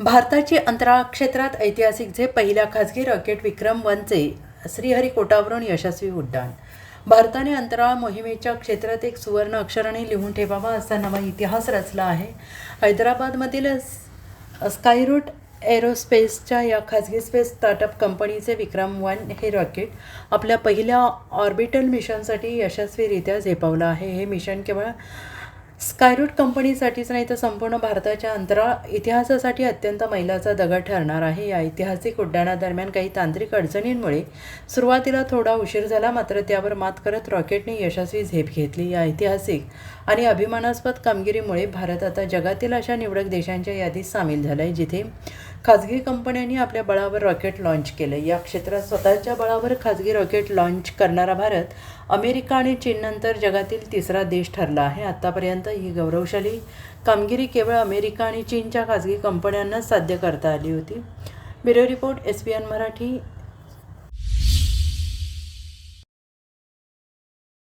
भारताची अंतराळ क्षेत्रात ऐतिहासिक झेप. पहिल्या खासगी रॉकेट विक्रम-1चे श्रीहरिकोटावरून यशस्वी उड्डाण. भारताने अंतराळ मोहिमेच्या क्षेत्रात एक सुवर्ण अक्षराने लिहून ठेवावा असा नवा इतिहास रचला आहे. हैदराबादमधील स्कायरूट एरोस्पेसच्या या खासगी स्पेस स्टार्टअप कंपनीचे विक्रम-1 हे रॉकेट आपल्या पहिल्या ऑर्बिटल मिशनसाठी यशस्वीरित्या झेपावलं आहे. हे मिशन केवळ स्कायरूट कंपनीसाठीच नाही तर संपूर्ण भारताच्या अंतराळ इतिहासासाठी अत्यंत मैलाचा दगड ठरणार आहे. या ऐतिहासिक उड्डाणादरम्यान काही तांत्रिक अडचणींमुळे सुरुवातीला थोडा उशीर झाला, मात्र त्यावर मात करत रॉकेटने यशस्वी झेप घेतली. या ऐतिहासिक आणि अभिमानास्पद कामगिरीमुळे भारत आता जगातील अशा निवडक देशांच्या यादीत सामील झाला आहे जिथे खाजगी कंपन्यांनी आपल्या बळावर रॉकेट लॉन्च केलं. या क्षेत्रात स्वतःच्या बळावर खाजगी रॉकेट लॉन्च करणारा भारत अमेरिका आणि चीननंतर जगातील तिसरा देश ठरला आहे. आत्तापर्यंत ही गौरवशाली कामगिरी केवळ अमेरिका आणि चीनच्या खाजगी कंपन्यांनाच साध्य करता आली होती. Bureau report, SBN Marathi.